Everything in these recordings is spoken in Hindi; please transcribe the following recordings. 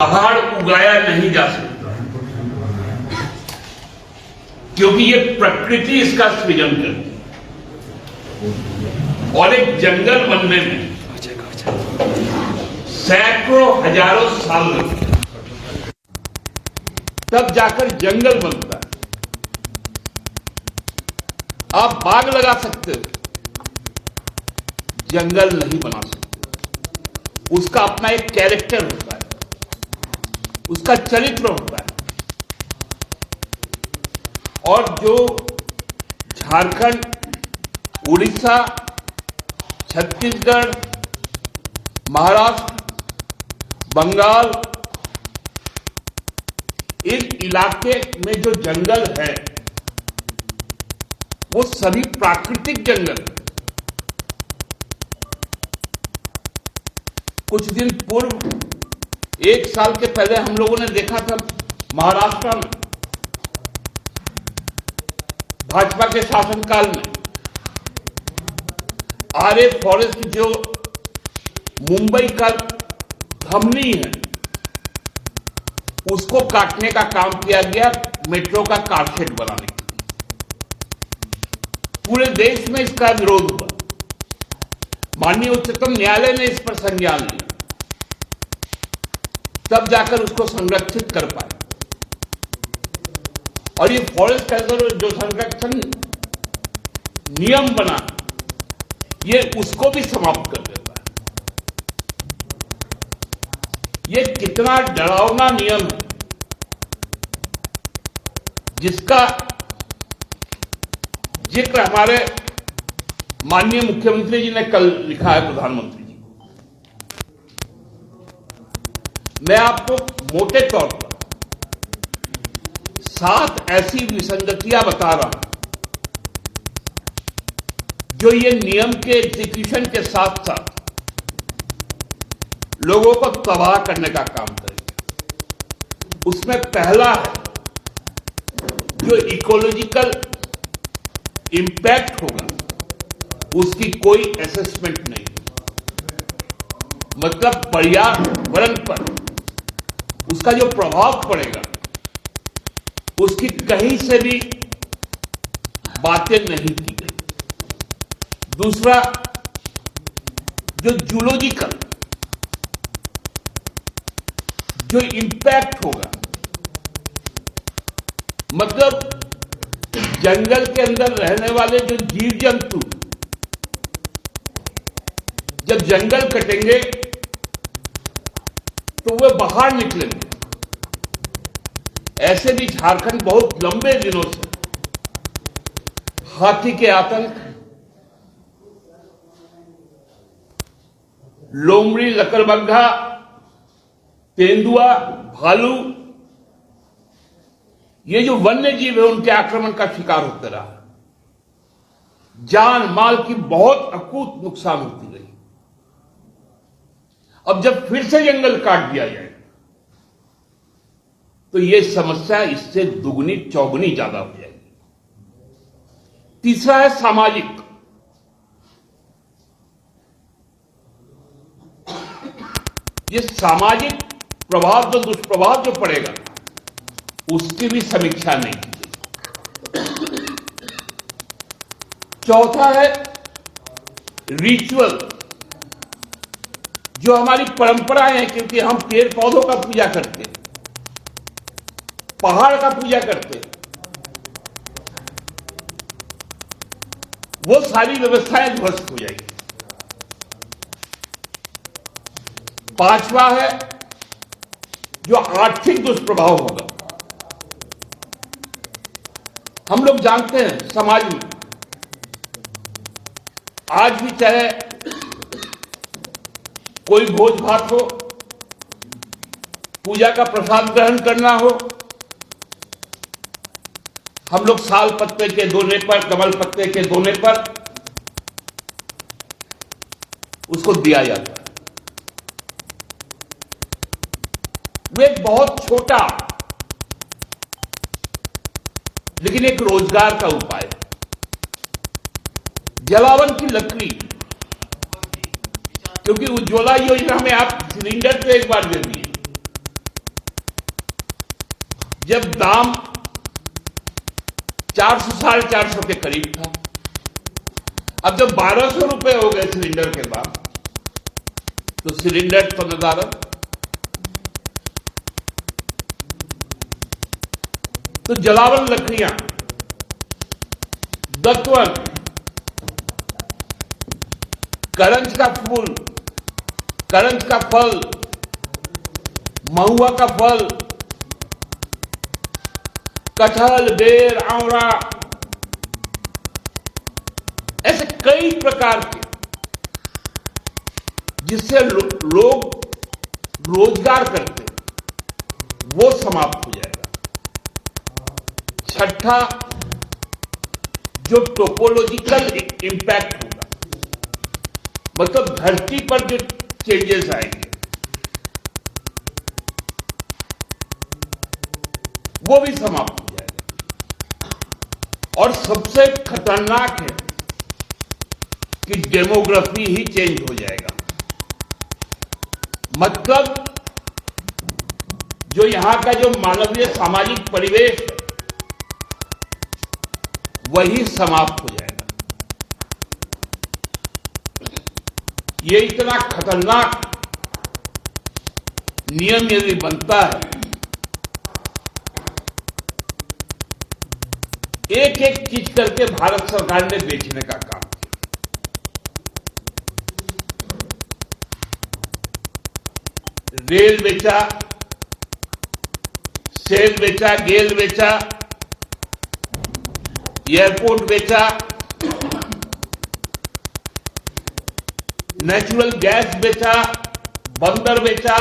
पहाड़ उगाया नहीं जा सकता क्योंकि ये प्रकृति इसका सृजन करती है। और एक जंगल बनने में सैकड़ों हजारों साल लगते हैं, तब जाकर जंगल बनता है। आप बाग लगा सकते हो, जंगल नहीं बना सकते। उसका अपना एक कैरेक्टर होता है, उसका चरित्र होता है। और जो झारखंड, उड़ीसा, छत्तीसगढ़, महाराष्ट्र, बंगाल, इस इलाके में जो जंगल है वो सभी प्राकृतिक जंगल है। कुछ दिन पूर्व, एक साल के पहले हम लोगों ने देखा था महाराष्ट्र में भाजपा के शासनकाल में आरे फॉरेस्ट जो मुंबई का धमनी है उसको काटने का काम किया गया मेट्रो का कारशेड बनाने के लिए। पूरे देश में इसका विरोध हुआ। माननीय उच्चतम न्यायालय ने इस पर संज्ञान लिया, तब जाकर उसको संरक्षित कर पाए। और ये फॉरेस्ट जो संरक्षण नियम बना, ये उसको भी समाप्त कर देता है। ये कितना डरावना नियम है, जिसका जिक्र हमारे माननीय मुख्यमंत्री जी ने कल लिखा है प्रधानमंत्री जी को। मैं आपको मोटे तौर पर 7 ऐसी विसंगतियां बता रहा हूं जो ये नियम के एग्जीक्यूशन के साथ साथ लोगों को तबाह करने का काम करेगा। उसमें पहला है, जो इकोलॉजिकल इंपैक्ट होगा उसकी कोई असेसमेंट नहीं। मतलब पर्यावरण पर उसका जो प्रभाव पड़ेगा उसकी कहीं से भी बातें नहीं की गई। दूसरा, जो जूलॉजिकल जो इंपैक्ट होगा, मतलब जंगल के अंदर रहने वाले जो जीव जंतु जब जंगल कटेंगे तो वे बाहर निकलेंगे। ऐसे भी झारखंड बहुत लंबे दिनों से हाथी के आतंक, लोमड़ी, लकड़बग्घा, तेंदुआ, भालू, ये जो वन्य जीव है उनके आक्रमण का शिकार होते रहा। जान माल की बहुत अकूत नुकसान होती रही। अब जब फिर से जंगल काट दिया जाए तो यह समस्या इससे दुगनी चौगुनी ज्यादा हो जाएगी। तीसरा है सामाजिक। ये सामाजिक प्रभाव, जो दुष्प्रभाव जो पड़ेगा उसकी भी समीक्षा नहीं की गई। चौथा है रिचुअल, जो हमारी परंपराएं हैं, क्योंकि हम पेड़ पौधों का पूजा करते हैं, पहाड़ का पूजा करते हैं, वो सारी व्यवस्थाएं ध्वस्त हो जाएगी। पांचवा है जो आर्थिक दुष्प्रभाव होगा। हम लोग जानते हैं समाज में आज भी चाहे कोई भोज भात हो, पूजा का प्रसाद ग्रहण करना हो, हम लोग साल पत्ते के दोने पर, कमल पत्ते के दोने पर उसको दिया जाता है। वो एक बहुत छोटा लेकिन एक रोजगार का उपाय है। जलावन की लकड़ी, क्योंकि उज्ज्वला योजना में आप सिलेंडर तो एक बार दे दिए, जब दाम 400 450 के करीब था, अब जब 1200 रुपए हो गए सिलेंडर के दाम, तो सिलेंडर तो नदारद। तो जलावन लकड़ियां, दत्वन, करंज का फूल, करंज का फल, महुआ का फल, कटहल, बेर, आवड़ा, ऐसे कई प्रकार के जिससे लोग रोजगार करते, वो समाप्त हो जाएगा। छठा, जो टोपोलॉजिकल इंपैक्ट होगा, मतलब धरती पर जो चेंजेस आएंगे, वो भी समाप्त हो जाएगा। और सबसे खतरनाक है कि डेमोग्राफी ही चेंज हो जाएगा। मतलब जो यहां का जो मानवीय सामाजिक परिवेश है, वही समाप्त हो जाएगा। ये इतना खतरनाक नियम यदि बनता है, एक एक चीज करके भारत सरकार ने बेचने का काम किया। रेल बेचा, सेल बेचा, गेल बेचा, एयरपोर्ट बेचा, नेचुरल गैस बेचा, बंदर बेचा,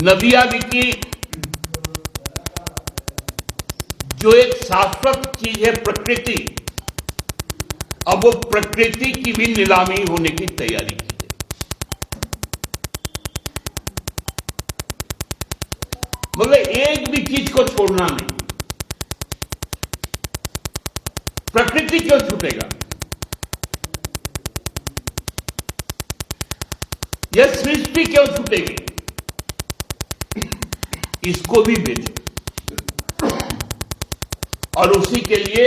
नदियां बिकी। जो एक शाश्वत चीज है प्रकृति, अब वो प्रकृति की भी नीलामी होने की तैयारी की है। मतलब एक भी चीज को छोड़ना नहीं। प्रकृति क्यों छूटेगा? यह सृष्टि क्यों छूटेगी? इसको भी बेचो। और उसी के लिए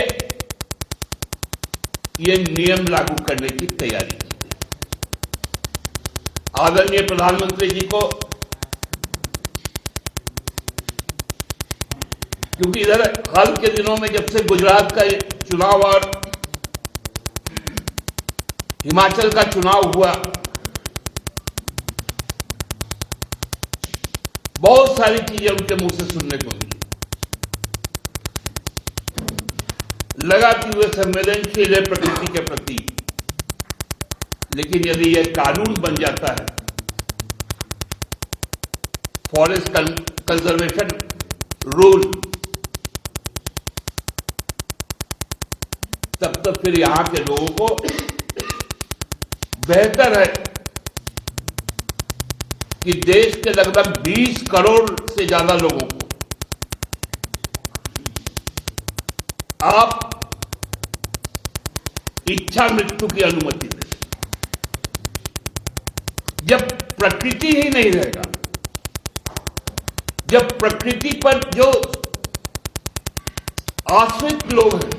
ये नियम लागू करने की तैयारी की। आदरणीय प्रधानमंत्री जी को, क्योंकि इधर हाल के दिनों में जब से गुजरात का चुनाव और हिमाचल का चुनाव हुआ, बहुत सारी चीजें उनके मुंह से सुनने को मिली। लगा कि वे संवेदनशील है प्रकृति के प्रति, लेकिन यदि यह कानून बन जाता है, फॉरेस्ट कंजर्वेशन रूल, तब तो फिर यहां के लोगों को बेहतर है कि देश के लगभग 20 करोड़ से ज्यादा लोगों को आप इच्छा मृत्यु की अनुमति दें। जब प्रकृति ही नहीं रहेगा, जब प्रकृति पर जो आश्रित लोग हैं,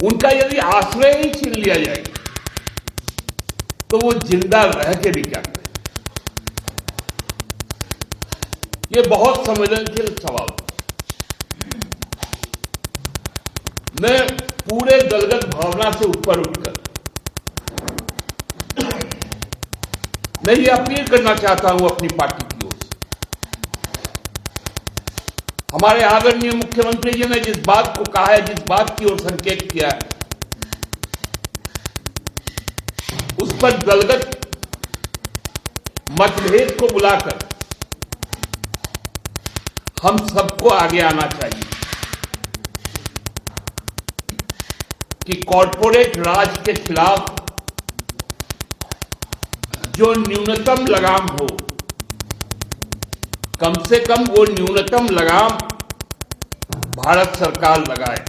उनका यदि आश्रय ही छीन लिया जाएगा, तो वो जिंदा रह के भी क्या करें? ये बहुत संवेदनशील सवाल। मैं पूरे दलगत भावना से ऊपर उठकर मैं ये अपील करना चाहता हूं अपनी पार्टी की ओर से। हमारे आदरणीय मुख्यमंत्री जी ने जिस बात को कहा है, जिस बात की ओर संकेत किया है, उस पर दलगत मतभेद को बुलाकर हम सबको आगे आना चाहिए कि कॉर्पोरेट राज के खिलाफ जो न्यूनतम लगाम हो, कम से कम वो न्यूनतम लगाम भारत सरकार लगाए।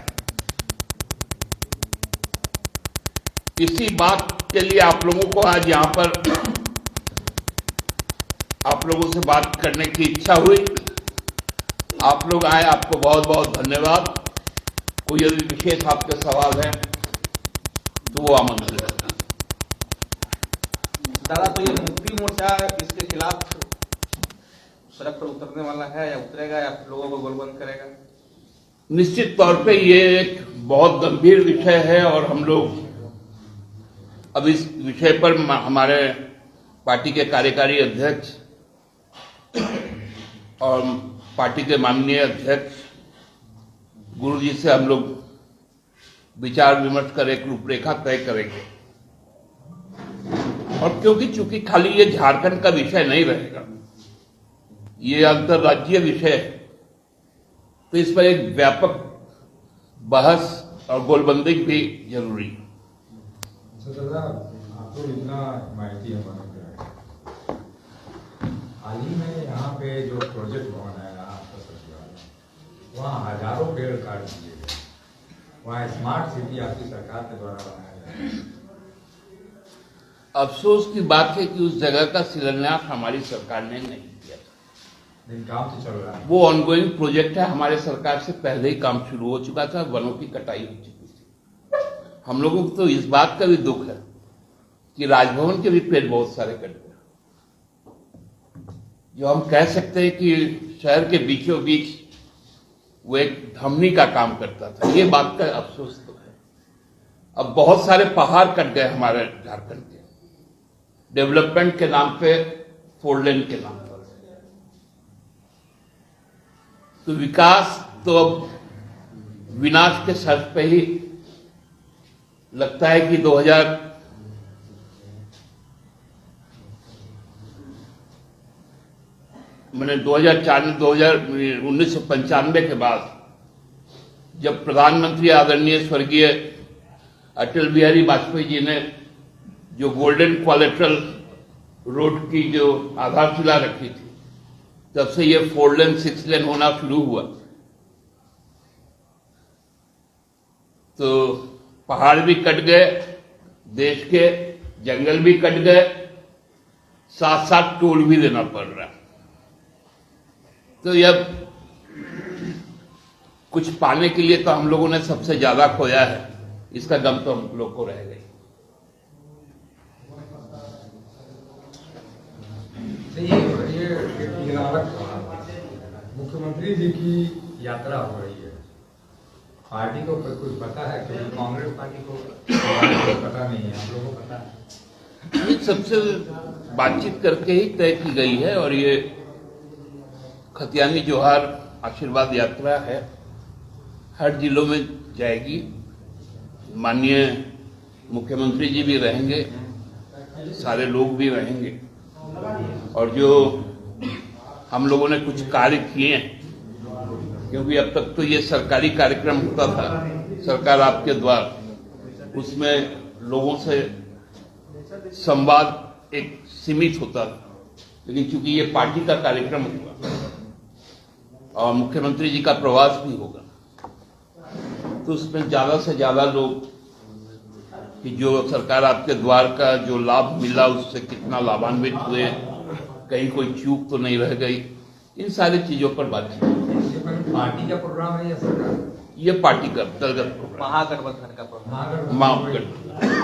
इसी बात के लिए आप लोगों को आज यहां पर आप लोगों से बात करने की इच्छा हुई। आप लोग आए, आपको बहुत बहुत धन्यवाद। कोई यदि विशेष आपके सवाल है तो वो आमंत्रित है। दादा, तो ये मुक्ति मोर्चा इसके खिलाफ सड़क पर उतरने वाला है या उतरेगा या लोगों को गोलबंद करेगा? निश्चित तौर पे ये एक बहुत गंभीर विषय है और हम लोग अब इस विषय पर हमारे पार्टी के कार्यकारी अध्यक्ष और पार्टी के माननीय अध्यक्ष गुरु जी से हम लोग विचार विमर्श कर एक रूपरेखा तय करेंगे। और क्योंकि चूंकि खाली ये झारखंड का विषय नहीं रहेगा, ये अंतर्राज्यीय विषय है, तो इस पर एक व्यापक बहस और गोलबंदी भी जरूरी है। दादा, आपको इतना माहिती है हाल ही में यहाँ पे जो प्रोजेक्ट भवन है आपका ससुराल, वहाँ हजारों पेड़ काट दिए गए। वहाँ स्मार्ट सिटी आपकी सरकार के द्वारा बनाया जा रहा है। अफसोस की बात है कि उस जगह का शिलान्यास हमारी सरकार ने नहीं किया था। लेकिन काम तो चल रहा है। वो ऑनगोइंग प्रोजेक्ट है, हमारे सरकार से पहले ही काम शुरू हो चुका था, वनों की कटाई हो चुकी थी। हम लोगों को तो इस बात का भी दुख है कि राजभवन के भी पेड़ बहुत सारे कट गए। जो हम कह सकते हैं कि शहर के बीचों बीच वो एक धमनी का काम करता था, ये बात का अफसोस तो है। अब बहुत सारे पहाड़ कट गए हमारे झारखंड के, डेवलपमेंट के नाम पे, 4 लेन के नाम पर। तो विकास तो अब विनाश के सर पे ही लगता है कि 1995 के बाद जब प्रधानमंत्री आदरणीय स्वर्गीय अटल बिहारी वाजपेयी जी ने जो गोल्डन क्वालिटरल रोड की जो आधारशिला रखी थी, तब से ये 4 लेन 6 लेन होना शुरू हुआ। तो पहाड़ भी कट गए, देश के जंगल भी कट गए, साथ साथ टोल भी देना पड़ रहा है। तो यह कुछ पाने के लिए तो हम लोगों ने सबसे ज्यादा खोया है, इसका गम तो हम लोग को रह गई। ये मुख्यमंत्री जी की यात्रा हो रही है, पार्टी को कुछ पता है? क्योंकि कांग्रेस पार्टी को पता नहीं है, हम लोगों को पता है। ये सबसे बातचीत करके ही तय की गई है और ये खतियानी जोहार आशीर्वाद यात्रा है, हर जिलों में जाएगी। माननीय मुख्यमंत्री जी भी रहेंगे, सारे लोग भी रहेंगे। और जो हम लोगों ने कुछ कार्य किए हैं, क्योंकि अब तक तो ये सरकारी कार्यक्रम होता था, सरकार आपके द्वार, उसमें लोगों से संवाद एक सीमित होता था। लेकिन चूंकि ये पार्टी का कार्यक्रम होगा और मुख्यमंत्री जी का प्रवास भी होगा, तो उसमें ज्यादा से ज्यादा लोग कि जो सरकार आपके द्वार का जो लाभ मिला उससे कितना लाभान्वित हुए, कहीं कोई चूक तो नहीं रह गई, इन सारी चीजों पर बातचीत। पार्टी का प्रोग्राम है या सरकार? ये पार्टी का अंतर्गत प्रोग्राम, महागठबंधन का प्रोग्राम। महागठबंधन।